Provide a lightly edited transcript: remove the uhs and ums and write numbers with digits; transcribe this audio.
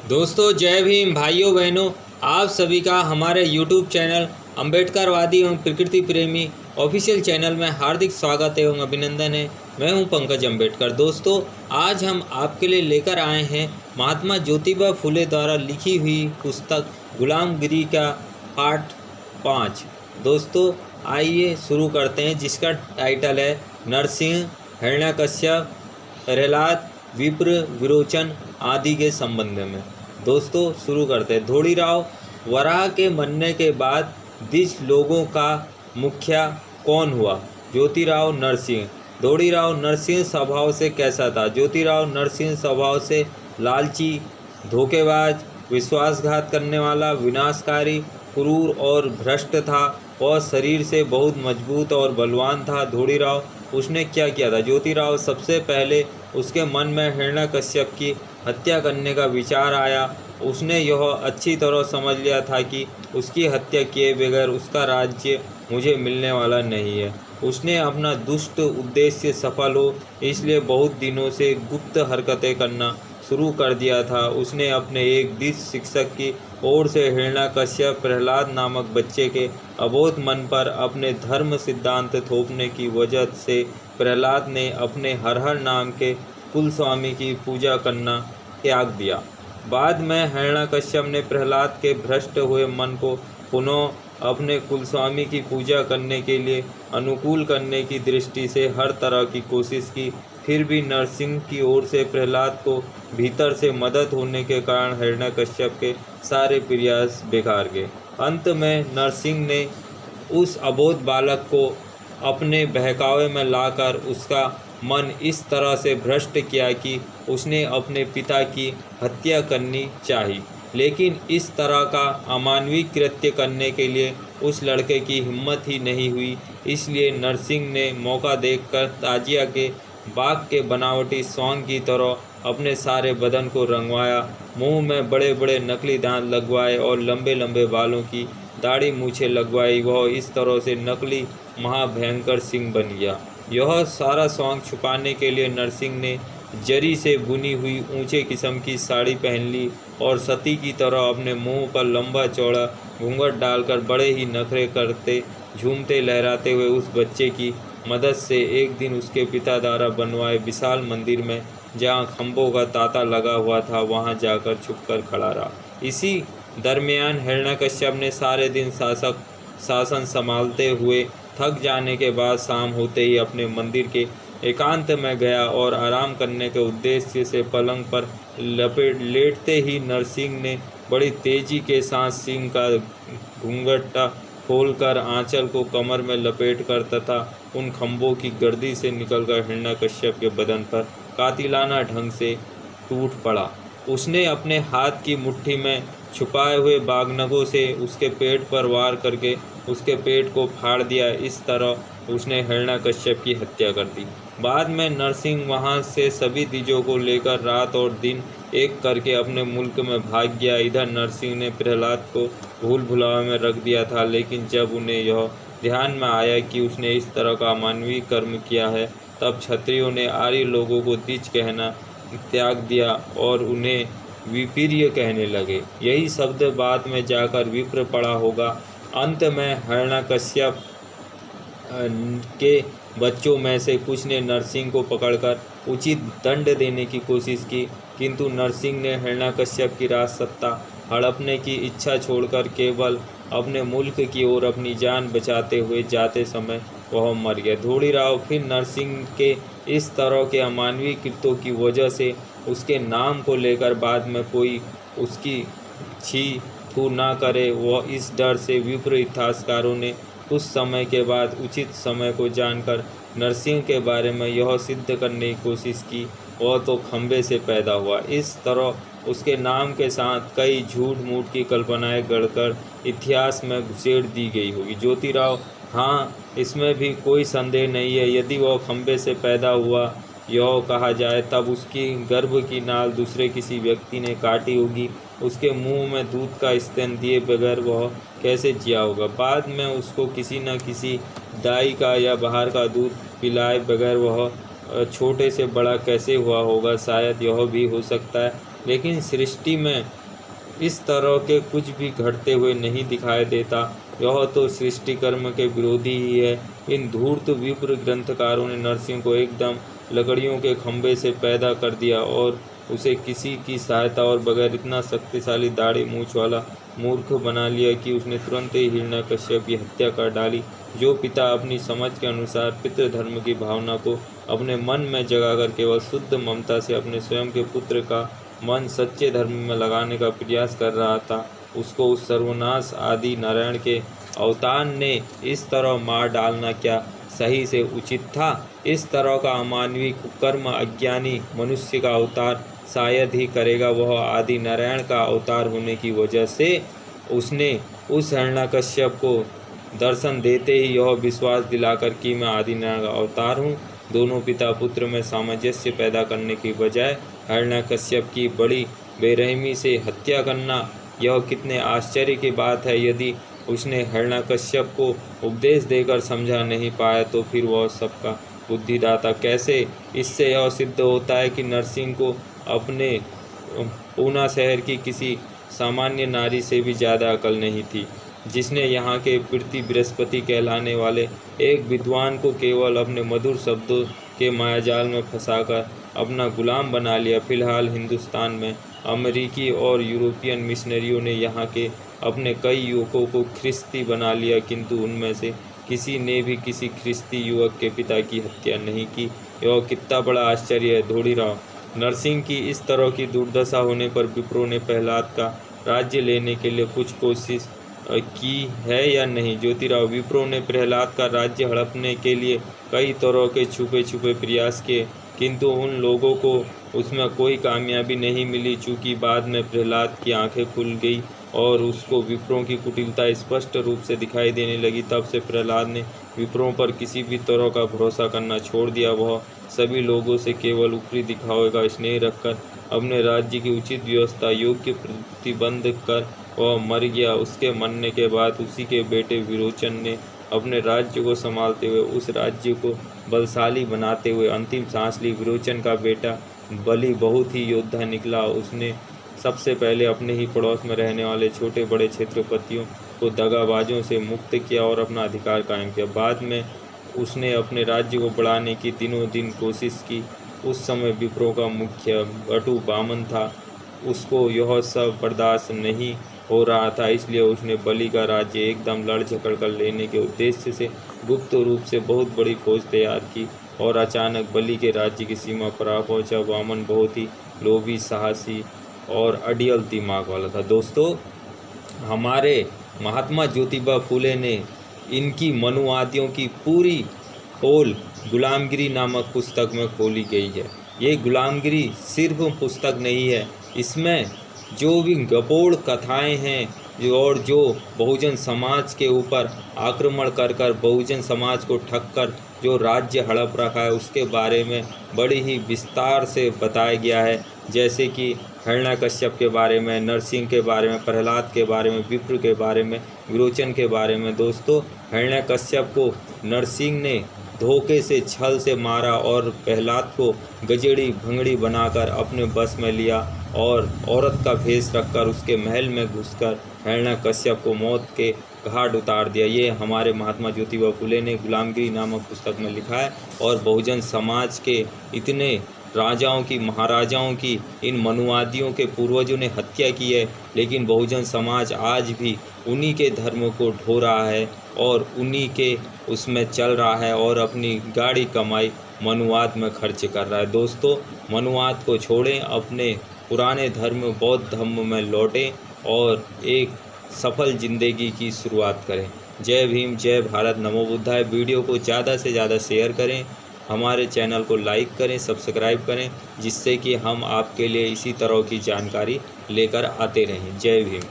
दोस्तों जय भीम भाइयों बहनों, आप सभी का हमारे YouTube चैनल अम्बेडकरवादी एवं प्रकृति प्रेमी ऑफिशियल चैनल में हार्दिक स्वागत एवं अभिनंदन है। मैं हूं पंकज अम्बेडकर। दोस्तों आज हम आपके लिए लेकर आए हैं महात्मा ज्योतिबा फुले द्वारा लिखी हुई पुस्तक गुलामगिरी का पार्ट 5। दोस्तों आइए शुरू करते हैं, जिसका टाइटल है नरसिंह, हिरण्यकश्यप, प्रहलाद, विप्र, विरोचन आदि के संबंध में। दोस्तों शुरू करते हैं। धोड़ीराव वराह के मरने के बाद द्विज लोगों का मुखिया कौन हुआ? ज्योतिराव नरसिंह। धोड़ीराव नरसिंह स्वभाव से कैसा था? ज्योतिराव नरसिंह स्वभाव से लालची, धोखेबाज, विश्वासघात करने वाला, विनाशकारी, क्रूर और भ्रष्ट था। वह शरीर से बहुत मजबूत और बलवान था। धोड़ीराव उसने क्या किया था? ज्योतिराव सबसे पहले उसके मन में हिरण्यकश्यप की हत्या करने का विचार आया। उसने यह अच्छी तरह समझ लिया था कि उसकी हत्या किए बगैर उसका राज्य मुझे मिलने वाला नहीं है। उसने अपना दुष्ट उद्देश्य सफल हो इसलिए बहुत दिनों से गुप्त हरकतें करना शुरू कर दिया था। उसने अपने एक दिव्य शिक्षक की ओर से हिरण्यकश्यप प्रहलाद नामक बच्चे के अबोध मन पर अपने धर्म सिद्धांत थोपने की वजह से प्रहलाद ने अपने हर हर नाम के कुलस्वामी की पूजा करना त्याग दिया। बाद में हिरण्यकश्यप ने प्रहलाद के भ्रष्ट हुए मन को पुनः अपने कुलस्वामी की पूजा करने के लिए अनुकूल करने की दृष्टि से हर तरह की कोशिश की। फिर भी नरसिंह की ओर से प्रहलाद को भीतर से मदद होने के कारण हिरण्यकश्यप के सारे प्रयास बेकार गए। अंत में नरसिंह ने उस अबोध बालक को अपने बहकावे में लाकर उसका मन इस तरह से भ्रष्ट किया कि उसने अपने पिता की हत्या करनी चाहिए। लेकिन इस तरह का अमानवीय कृत्य करने के लिए उस लड़के की हिम्मत ही नहीं हुई। इसलिए नरसिंह ने मौका देखकर ताजिया के बाघ के बनावटी स्वांग की तरह अपने सारे बदन को रंगवाया, मुंह में बड़े बड़े नकली दांत लगवाए और लंबे लंबे बालों की दाढ़ी मूछें लगवाई। वह इस तरह से नकली महाभयंकर सिंह बन गया। यह सारा स्वांग छुपाने के लिए नरसिंह ने जरी से बुनी हुई ऊंचे किस्म की साड़ी पहन ली और सती की तरह अपने मुंह पर लंबा चौड़ा घूंघट डालकर बड़े ही नखरे करते झूमते लहराते हुए उस बच्चे की मदद से एक दिन उसके पिता द्वारा बनवाए विशाल मंदिर में, जहां खंभों का तांता लगा हुआ था, वहां जाकर छुपकर खड़ा रहा। इसी दरमियान हिरण्यकश्यप ने सारे दिन शासन संभालते हुए थक जाने के बाद शाम होते ही अपने मंदिर के एकांत में गया और आराम करने के उद्देश्य से पलंग पर लेटते ही नरसिंह ने बड़ी तेजी के साथ सिंह का घूंघटा खोलकर आंचल को कमर में लपेटकर तथा उन खंभों की गर्दी से निकलकर हिरण्यकश्यप के बदन पर कातिलाना ढंग से टूट पड़ा। उसने अपने हाथ की मुट्ठी में छुपाए हुए बागनगों से उसके पेट पर वार करके उसके पेट को फाड़ दिया। इस तरह उसने हिरण्यकश्यप की हत्या कर दी। बाद में नरसिंह वहां से सभी द्विजों को लेकर रात और दिन एक करके अपने मुल्क में भाग गया। इधर नरसिंह ने प्रहलाद को भूल भुलावे में रख दिया था, लेकिन जब उन्हें यह ध्यान में आया कि उसने इस तरह का अमानवीय कर्म किया है, तब क्षत्रियों ने आर्य लोगों को द्विज कहना त्याग दिया और उन्हें विप्रिय कहने लगे। यही शब्द बाद में जाकर विप्र पड़ा होगा। अंत में हिरण्यकश्यप के बच्चों में से कुछ ने नरसिंह को पकड़कर उचित दंड देने की कोशिश की, किंतु नरसिंह ने हिरण्यकश्यप की राजसत्ता हड़पने की इच्छा छोड़कर केवल अपने मुल्क की ओर अपनी जान बचाते हुए जाते समय वह मर गया। धोड़ीराव फिर नरसिंह के इस तरह के अमानवीय कृत्यों की वजह से उसके नाम को लेकर बाद में कोई उसकी छी थू ना करे, वह इस डर से विप्र इतिहासकारों ने कुछ समय के बाद उचित समय को जानकर नरसिंह के बारे में यह सिद्ध करने की कोशिश की वह तो खंबे से पैदा हुआ। इस तरह उसके नाम के साथ कई झूठ मूठ की कल्पनाएं गढ़कर इतिहास में घुसेड़ दी गई होगी। ज्योतिराव, हाँ, इसमें भी कोई संदेह नहीं है, यदि वह खंबे से पैदा हुआ यह कहा जाए, तब उसकी गर्भ की नाल दूसरे किसी व्यक्ति ने काटी होगी। उसके मुंह में दूध का स्तन दिए बगैर वह कैसे जिया होगा? बाद में उसको किसी न किसी दाई का या बाहर का दूध पिलाए बगैर वह छोटे से बड़ा कैसे हुआ होगा? शायद यह भी हो सकता है लेकिन सृष्टि में इस तरह के कुछ भी घटते हुए नहीं दिखाई देता। यह तो सृष्टि कर्म के विरोधी ही है। इन धूर्त विप्र ग्रंथकारों ने नरसिंह को एकदम लकड़ियों के खंभे से पैदा कर दिया और उसे किसी की सहायता और बगैर इतना शक्तिशाली दाढ़ी मूछ वाला मूर्ख बना लिया कि उसने तुरंत ही हिरण्यकश्यप की हत्या कर डाली। जो पिता अपनी समझ के अनुसार पितृधर्म की भावना को अपने मन में जगाकर केवल शुद्ध ममता से अपने स्वयं के पुत्र का मन सच्चे धर्म में लगाने का प्रयास कर रहा था, उसको उस सर्वनाश आदि नारायण के अवतार ने इस तरह मार डालना क्या सही से उचित था? इस तरह का अमानवीय कुकर्म अज्ञानी मनुष्य का अवतार शायद ही करेगा। वह आदि नारायण का अवतार होने की वजह से उसने उस हिरण्यकश्यप को दर्शन देते ही यह विश्वास दिलाकर कि मैं आदि नारायण का अवतार हूँ। दोनों पिता पुत्र में सामंजस्य पैदा करने की बजाय हिरण्यकश्यप की बड़ी बेरहमी से हत्या करना, यह कितने आश्चर्य की बात है। यदि उसने हिरण्यकश्यप को उपदेश देकर समझा नहीं पाया तो फिर वह सबका बुद्धिदाता कैसे? इससे यह सिद्ध होता है कि नरसिंह को अपने पूना शहर की किसी सामान्य नारी से भी ज़्यादा अकल नहीं थी, जिसने यहाँ के पृथ्वी बृहस्पति कहलाने वाले एक विद्वान को केवल अपने मधुर शब्दों के मायाजाल में फंसाकर अपना गुलाम बना लिया। फिलहाल हिंदुस्तान में अमेरिकी और यूरोपियन मिशनरियों ने यहाँ के अपने कई युवकों को ख्रिस्ती बना लिया, किंतु उनमें से किसी ने भी किसी ख्रिस्ती युवक के पिता की हत्या नहीं की। यह कितना बड़ा आश्चर्य है धोड़ीराव। नरसिंह की इस तरह की दुर्दशा होने पर विप्रों ने प्रहलाद का राज्य लेने के लिए कुछ कोशिश की है या नहीं? ज्योतिराव, विप्रों ने प्रहलाद का राज्य हड़पने के लिए कई तरह के छुपे छुपे प्रयास किए, किंतु उन लोगों को उसमें कोई कामयाबी नहीं मिली। चूँकि बाद में प्रहलाद की आंखें खुल गई और उसको विप्रों की कुटिलता स्पष्ट रूप से दिखाई देने लगी, तब से प्रहलाद ने विप्रों पर किसी भी तरह का भरोसा करना छोड़ दिया। वह सभी लोगों से केवल ऊपरी दिखावे का स्नेह रखकर अपने राज्य की उचित व्यवस्था योग्य प्रतिबंध कर वह मर गया। उसके मरने के बाद उसी के बेटे विरोचन ने अपने राज्य को संभालते हुए उस राज्य को बलशाली बनाते हुए अंतिम सांस ली। विरोचन का बेटा बलि बहुत ही योद्धा निकला। उसने सबसे पहले अपने ही पड़ोस में रहने वाले छोटे बड़े क्षेत्रपतियों को दगाबाजों से मुक्त किया और अपना अधिकार कायम किया। बाद में उसने अपने राज्य को बढ़ाने की दिनों दिन कोशिश की। उस समय विप्रों का मुख्य बटु बामन था, उसको यह सब बर्दाश्त नहीं हो रहा था, इसलिए उसने बलि का राज्य एकदम लड़ झकड़ कर लेने के उद्देश्य से गुप्त रूप से बहुत बड़ी फौज तैयार की और अचानक बलि के राज्य की सीमा पर आ पहुँचा। वामन बहुत ही लोभी, साहसी और अड़ियल दिमाग वाला था। दोस्तों, हमारे महात्मा ज्योतिबा फुले ने इनकी मनुवादियों की पूरी पोल गुलामगिरी नामक पुस्तक में खोली गई है। ये गुलामगिरी सिर्फ पुस्तक नहीं है, इसमें जो भी गपोड़ कथाएं हैं और जो बहुजन समाज के ऊपर आक्रमण कर बहुजन समाज को ठग कर जो राज्य हड़प रखा है उसके बारे में बड़ी ही विस्तार से बताया गया है। जैसे कि हिरण्यकश्यप के बारे में, नरसिंह के बारे में, प्रहलाद के बारे में, विप्र के बारे में, विरोचन के बारे में। दोस्तों, हिरण्यकश्यप को नरसिंह ने धोखे से, छल से मारा और प्रहलाद को गजेड़ी भंगड़ी बनाकर अपने बस में लिया और औरत का भेष रखकर उसके महल में घुसकर हिरण्यकश्यप को मौत के घाट उतार दिया। ये हमारे महात्मा ज्योतिबा फुले ने गुलामगिरी नामक पुस्तक में लिखा है। और बहुजन समाज के इतने राजाओं की, महाराजाओं की, इन मनुवादियों के पूर्वजों ने हत्या की है, लेकिन बहुजन समाज आज भी उन्हीं के धर्म को ढो रहा है और उन्हीं के उसमें चल रहा है और अपनी गाढ़ी कमाई मनुवाद में खर्च कर रहा है। दोस्तों, मनुवाद को छोड़ें, अपने पुराने धर्म बौद्ध धर्म में लौटें और एक सफल जिंदगी की शुरुआत करें। जय भीम, जय भारत, नमो बुद्धाय। वीडियो को ज़्यादा से ज़्यादा शेयर करें, हमारे चैनल को लाइक करें, सब्सक्राइब करें, जिससे कि हम आपके लिए इसी तरह की जानकारी लेकर आते रहें। जय भीम।